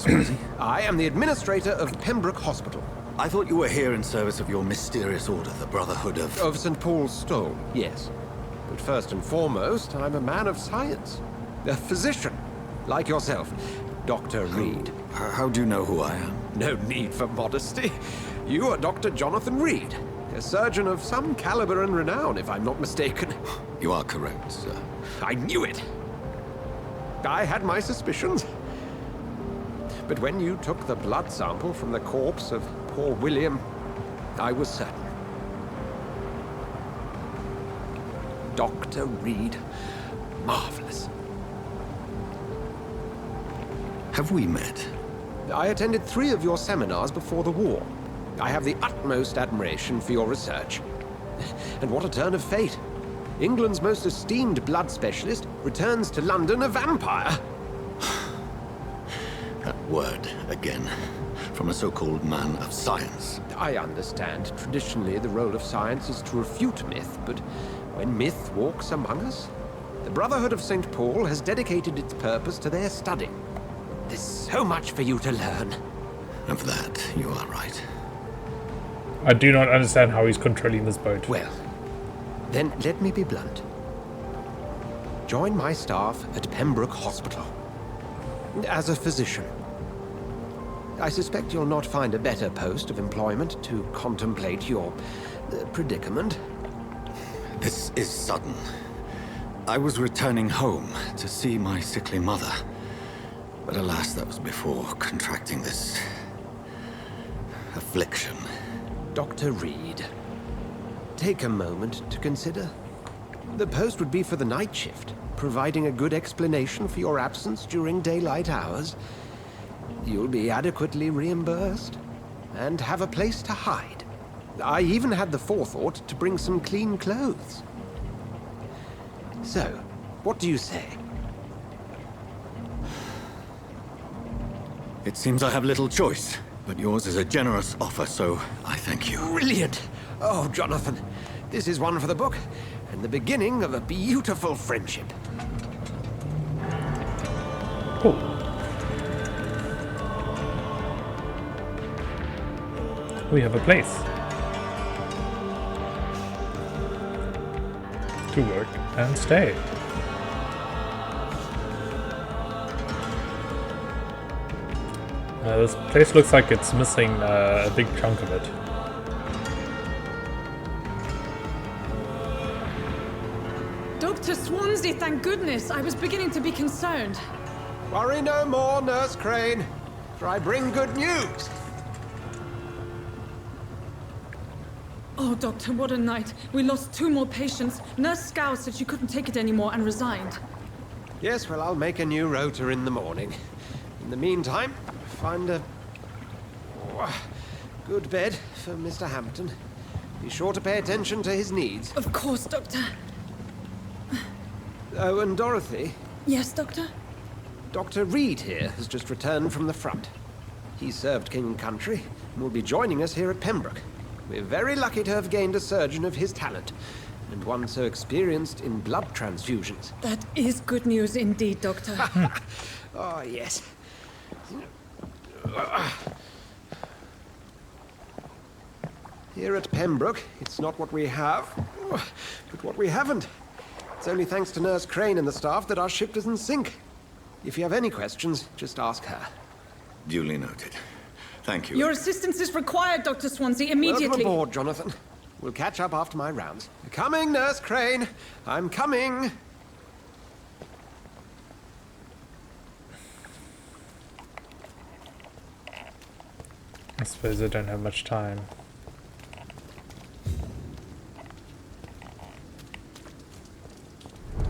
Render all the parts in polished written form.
Swansea. I am the administrator of Pembroke Hospital. I thought you were here in service of your mysterious order, the Brotherhood of... Of St. Paul's Stole, yes. But first and foremost, I'm a man of science. A physician, like yourself, Dr. Reed. How do you know who I am? No need for modesty. You are Dr. Jonathan Reed, a surgeon of some caliber and renown, if I'm not mistaken. You are correct, sir. I knew it. I had my suspicions. But when you took the blood sample from the corpse of poor William, I was certain. Dr. Reed. Marvelous. Have we met? I attended 3 of your seminars before the war. I have the utmost admiration for your research. And what a turn of fate. England's most esteemed blood specialist returns to London a vampire. That word, again, from a so-called man of science. I understand. Traditionally, the role of science is to refute myth, but when myth walks among us, the Brotherhood of St. Paul has dedicated its purpose to their study. There's so much for you to learn. Of that, you are right. I do not understand how he's controlling this boat. Well, then let me be blunt. Join my staff at Pembroke Hospital. As a physician. I suspect you'll not find a better post of employment to contemplate your predicament. This is sudden. I was returning home to see my sickly mother. But alas, that was before contracting this... affliction. Dr. Reed, take a moment to consider. The post would be for the night shift, providing a good explanation for your absence during daylight hours. You'll be adequately reimbursed, and have a place to hide. I even had the forethought to bring some clean clothes. So, what do you say? It seems I have little choice, but yours is a generous offer, so I thank you. Brilliant! Oh, Jonathan, this is one for the book, and the beginning of a beautiful friendship. Cool. We have a place to work and stay. This place looks like it's missing a big chunk of it. Dr. Swansea, thank goodness. I was beginning to be concerned. Worry no more, Nurse Crane, for I bring good news. Oh, Doctor, what a night. We lost 2 more patients. Nurse Scow said she couldn't take it anymore and resigned. Yes, well, I'll make a new rota in the morning. In the meantime, find a good bed for Mr. Hampton. Be sure to pay attention to his needs. Of course, Doctor. Oh, and Dorothy, Yes, Doctor? Dr. Reed here has just returned from the front. He served King and Country and will be joining us here at Pembroke. We're very lucky to have gained a surgeon of his talent, and one so experienced in blood transfusions. That is good news indeed, Doctor. Oh, yes. Here at Pembroke, it's not what we have, but what we haven't. It's only thanks to Nurse Crane and the staff that our ship doesn't sink. If you have any questions, just ask her. Duly noted. Thank you. Your assistance is required, Dr. Swansea, immediately. Welcome aboard, Jonathan. We'll catch up after my rounds. Coming, Nurse Crane. I'm coming. I suppose I don't have much time.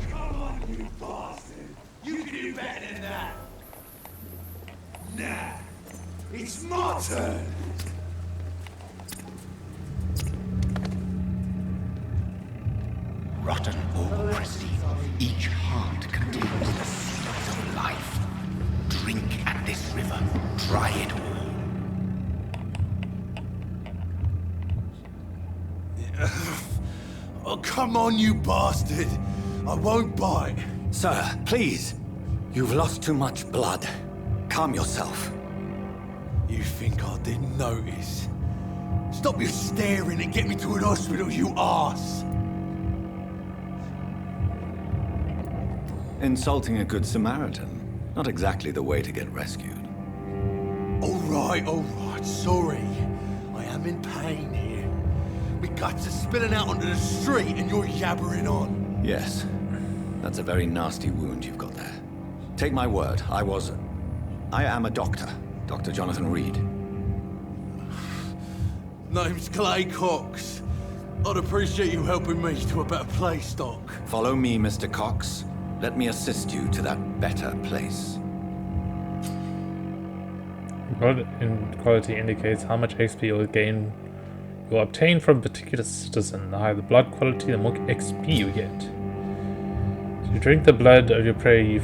Come on, you bastard! You can do better than that! Nah, it's my turn! Rotten or pristine, each heart contains the seeds of life. Drink at this river, try it all. Oh, come on, you bastard! I won't bite! Sir, please. You've lost too much blood. Calm yourself. You think I didn't notice? Stop your staring and get me to an hospital, you arse! Insulting a good Samaritan. Not exactly the way to get rescued. Alright, sorry. I am in pain here. My guts are spilling out onto the street and you're yabbering on. Yes. That's a very nasty wound you've got there. Take my word, I am a doctor. Dr. Jonathan Reed. Name's Clay Cox. I'd appreciate you helping me to a better place, Doc. Follow me, Mr. Cox. Let me assist you to that better place. Blood quality indicates how much XP you'll obtain from a particular citizen. The higher the blood quality, the more XP you get. To drink the blood of your prey, you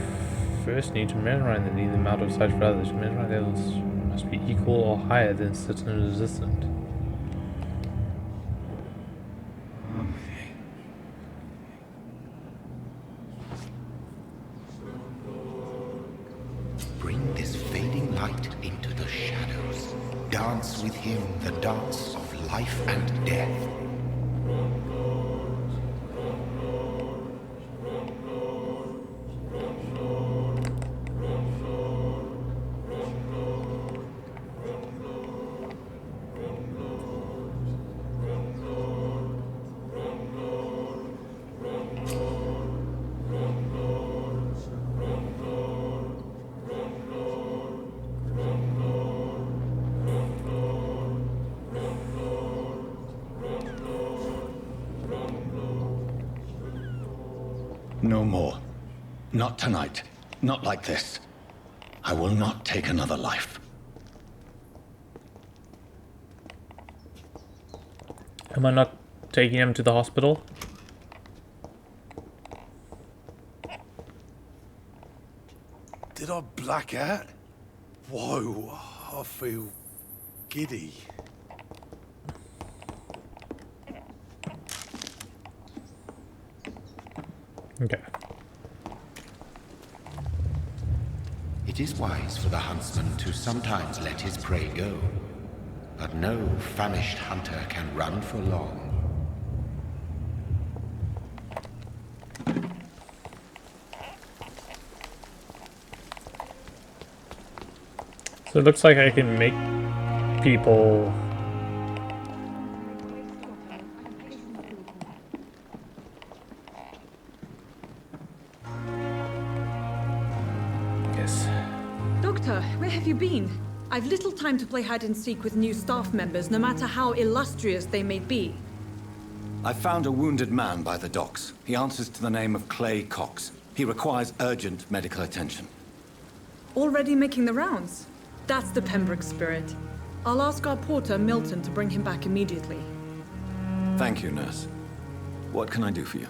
first need to measure the amount of such blood. The measuring levels must be equal or higher than citizen resistant. Bring this fading light into the shadows. Dance with him the dance of life and death. No more. Not tonight. Not like this. I will not take another life. Am I not taking him to the hospital? Did I black out? Whoa, I feel giddy. Okay. It is wise for the huntsman to sometimes let his prey go, but no famished hunter can run for long. So it looks like I can make people... Yes. Doctor, where have you been? I've little time to play hide and seek with new staff members, no matter how illustrious they may be. I found a wounded man by the docks. He answers to the name of Clay Cox. He requires urgent medical attention. Already making the rounds? That's the Pembroke spirit. I'll ask our porter, Milton, to bring him back immediately. Thank you, nurse. What can I do for you?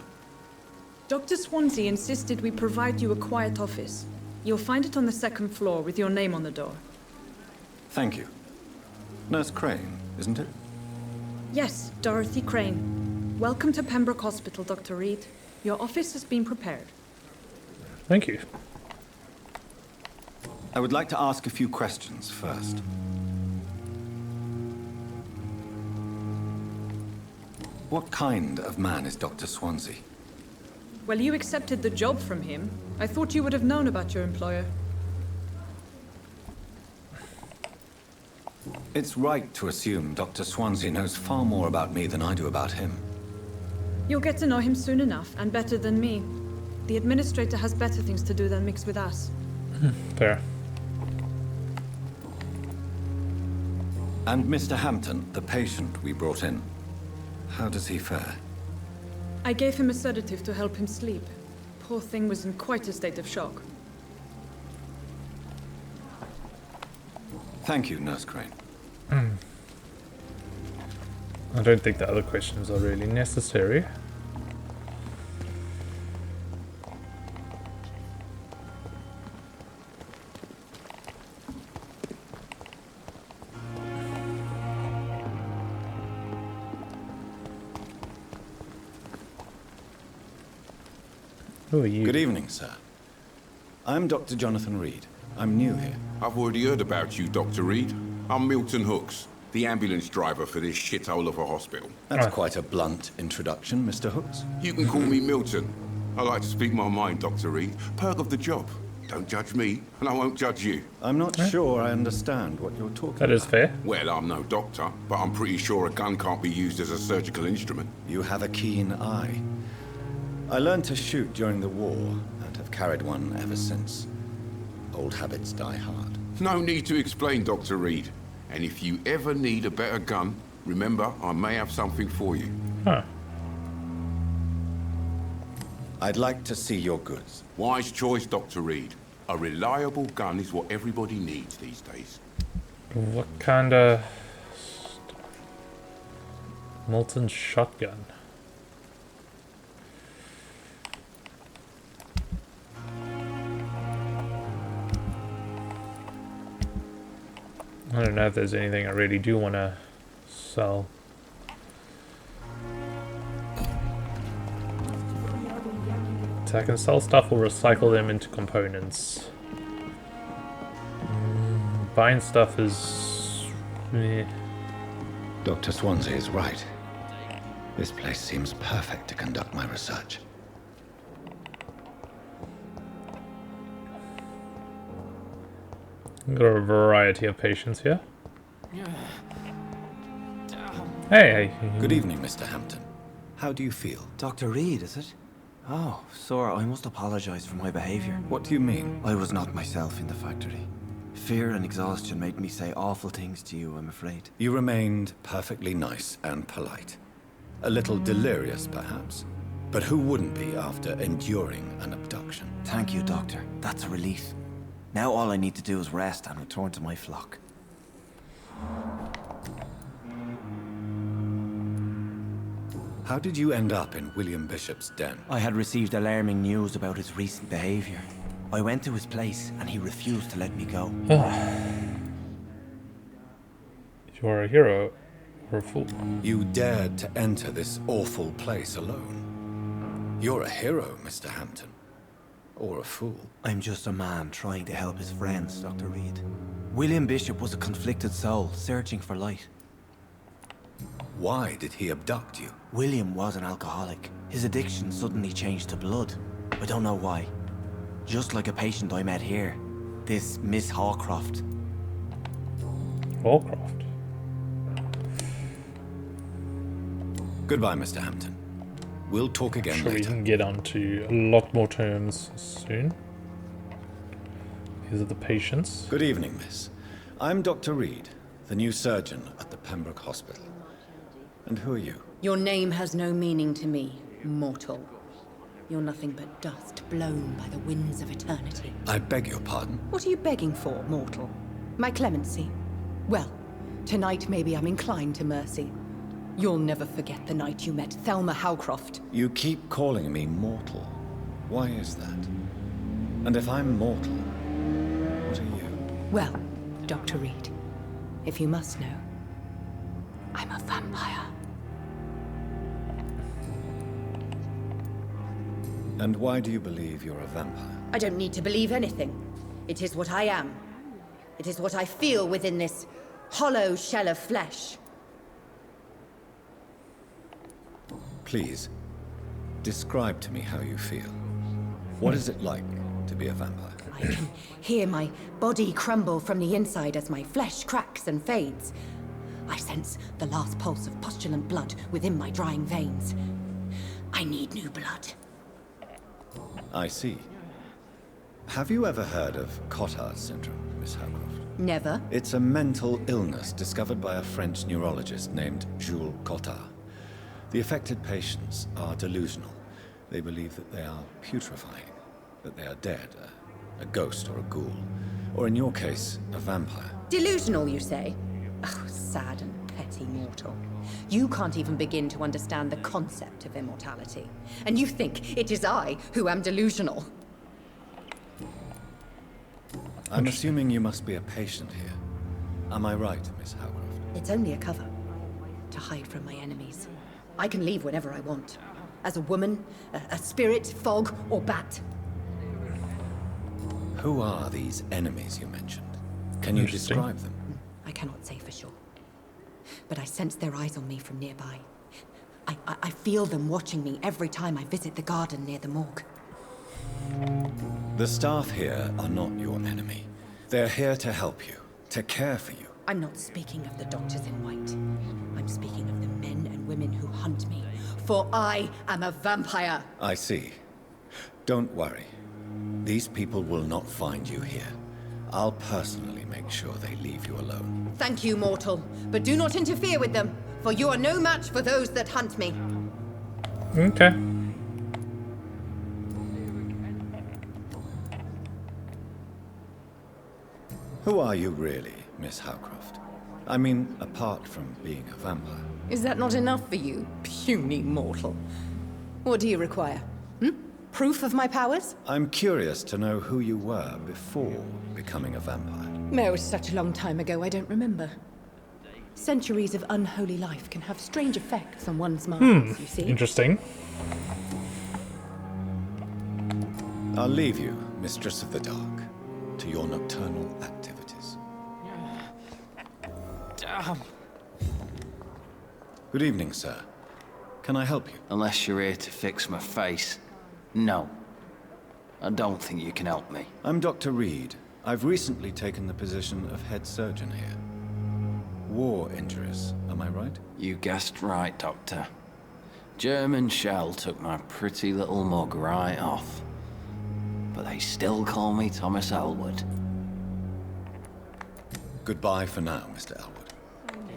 Dr. Swansea insisted we provide you a quiet office. You'll find it on the second floor with your name on the door. Thank you. Nurse Crane, isn't it? Yes, Dorothy Crane. Welcome to Pembroke Hospital, Dr. Reed. Your office has been prepared. Thank you. I would like to ask a few questions first. What kind of man is Dr. Swansea? Well, you accepted the job from him. I thought you would have known about your employer. It's right to assume Dr. Swansea knows far more about me than I do about him. You'll get to know him soon enough, and better than me. The administrator has better things to do than mix with us. Fair. And Mr. Hampton, the patient we brought in, how does he fare? I gave him a sedative to help him sleep. Poor thing was in quite a state of shock. Thank you, Nurse Crane. I don't think the other questions are really necessary. Who are you? Good evening, sir. I'm Dr. Jonathan Reed. I'm new here. I've already heard about you, Dr. Reed. I'm Milton Hooks, the ambulance driver for this shithole of a hospital. That's quite a blunt introduction, Mr. Hooks. You can call me Milton. I like to speak my mind, Dr. Reed. Perk of the job. Don't judge me, and I won't judge you. I'm not sure I understand what you're talking about. That is fair. Well, I'm no doctor, but I'm pretty sure a gun can't be used as a surgical instrument. You have a keen eye. I learned to shoot during the war, and have carried one ever since. Old habits die hard. No need to explain, Dr. Reed. And if you ever need a better gun, remember, I may have something for you. Huh. I'd like to see your goods. Wise choice, Dr. Reed. A reliable gun is what everybody needs these days. What kind of... Milton shotgun? I don't know if there's anything I really do want to sell. So I can sell stuff or recycle them into components. Buying stuff is... eh. Dr. Swansea is right. This place seems perfect to conduct my research. Got a variety of patients here. Hey. Good evening, Mr. Hampton. How do you feel? Dr. Reed, is it? Oh, sir, I must apologize for my behavior. What do you mean? I was not myself in the factory. Fear and exhaustion made me say awful things to you, I'm afraid. You remained perfectly nice and polite. A little delirious, perhaps. But who wouldn't be after enduring an abduction? Thank you, Doctor. That's a relief. Now all I need to do is rest and return to my flock. How did you end up in William Bishop's den? I had received alarming news about his recent behavior. I went to his place and he refused to let me go. You're a hero or a fool. You dared to enter this awful place alone. You're a hero, Mr. Hampton. Or a fool. I'm just a man trying to help his friends, Dr. Reed. William Bishop was a conflicted soul, searching for light. Why did he abduct you? William was an alcoholic. His addiction suddenly changed to blood. I don't know why. Just like a patient I met here. This Miss Hawcroft. Hawcroft? Goodbye, Mr. Hampton. We'll talk again Sure, we later. can get on to a lot more terms soon. These are the patients. Good evening, miss. I'm Dr. Reed, the new surgeon at the Pembroke Hospital. And who are you? Your name has no meaning to me, mortal. You're nothing but dust blown by the winds of eternity. I beg your pardon? What are you begging for, mortal? My clemency? Well, tonight maybe I'm inclined to mercy. You'll never forget the night you met Thelma Howcroft. You keep calling me mortal. Why is that? And if I'm mortal, what are you? Well, Dr. Reed, if you must know, I'm a vampire. And why do you believe you're a vampire? I don't need to believe anything. It is what I am. It is what I feel within this hollow shell of flesh. Please, describe to me how you feel. What is it like to be a vampire? I can hear my body crumble from the inside as my flesh cracks and fades. I sense the last pulse of postulant blood within my drying veins. I need new blood. I see. Have you ever heard of Cotard syndrome, Miss Howcroft? Never. It's a mental illness discovered by a French neurologist named Jules Cotard. The affected patients are delusional. They believe that they are putrefying, that they are dead, a ghost or a ghoul, or in your case, a vampire. Delusional, you say? Oh, sad and petty mortal. You can't even begin to understand the concept of immortality. And you think it is I who am delusional. I'm assuming you must be a patient here. Am I right, Miss Howcroft? It's only a cover. To hide from my enemies. I can leave whenever I want. As a woman, a spirit, fog, or bat. Who are these enemies you mentioned? Can you describe them? I cannot say for sure. But I sense their eyes on me from nearby. I feel them watching me every time I visit the garden near the morgue. The staff here are not your enemy. They're here to help you, to care for you. I'm not speaking of the doctors in white. I'm speaking of the men and women who hunt me. For I am a vampire. I see. Don't worry. These people will not find you here. I'll personally make sure they leave you alone. Thank you, mortal. But do not interfere with them, for you are no match for those that hunt me. Okay. Who are you really, Miss Howcroft? I mean, apart from being a vampire. Is that not enough for you, puny mortal? What do you require? Proof of my powers? I'm curious to know who you were before becoming a vampire. It was such a long time ago, I don't remember. Centuries of unholy life can have strange effects on one's mind, you see. Interesting. I'll leave you, Mistress of the Dark, to your nocturnal activities. Damn. Good evening, sir. Can I help you? Unless you're here to fix my face. No. I don't think you can help me. I'm Dr. Reed. I've recently taken the position of head surgeon here. War injuries, am I right? You guessed right, Doctor. German shell took my pretty little mug right off. But they still call me Thomas Elwood. Goodbye for now, Mr. Elwood.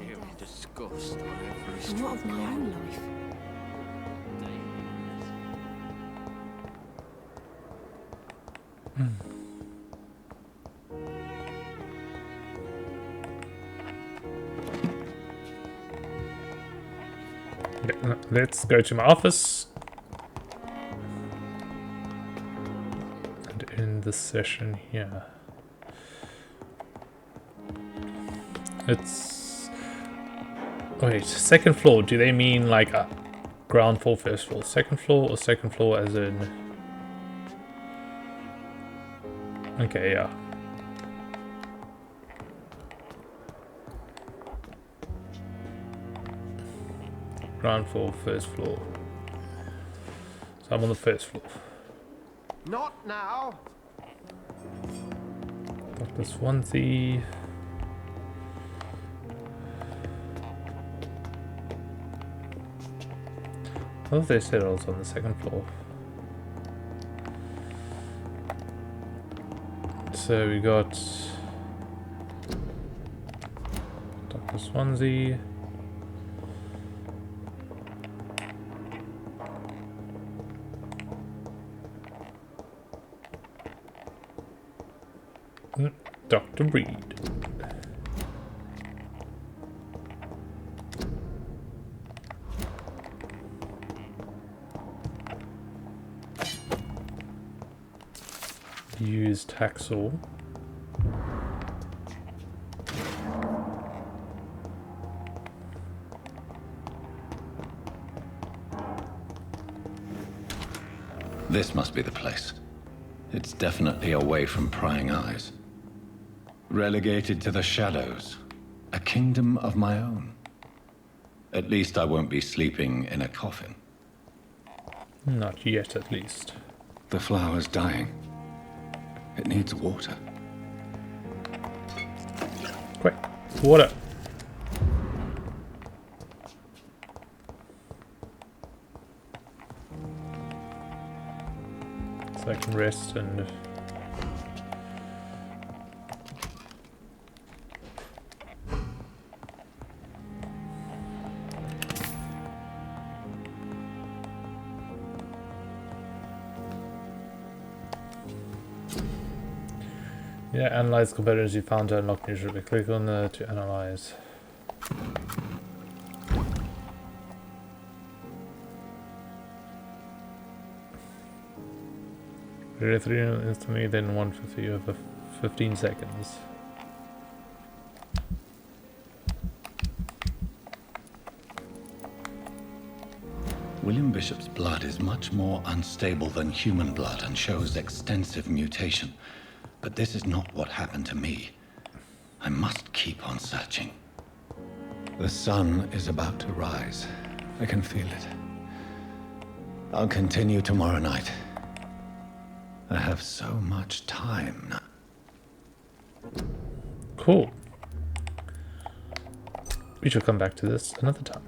Ew, disgust on every stroke. What of my own life? Let's go to my office. And in the session here. It's... Wait, second floor. Do they mean like ground floor, first floor? Second floor or second floor as in... Okay, yeah. Ground floor, first floor. So I'm on the first floor. Not now. Dr. Swansea. I thought they said I was on the second floor. So we got Dr. Swansea. Dr. Reed. Use Taxol. This must be the place. It's definitely away from prying eyes. Relegated to the shadows. A kingdom of my own. At least I won't be sleeping in a coffin. Not yet, at least. The flower's dying. It needs water. Quick, water. So I can rest and... Yeah, analyze competitors you found to unlock new ship. Click on the to analyze. Ready 3 instantly, then 150. You have 15 seconds. William Bishop's blood is much more unstable than human blood and shows extensive mutation. But this is not what happened to me. I must keep on searching. The sun is about to rise. I can feel it. I'll continue tomorrow night. I have so much time now. Cool. We should come back to this another time.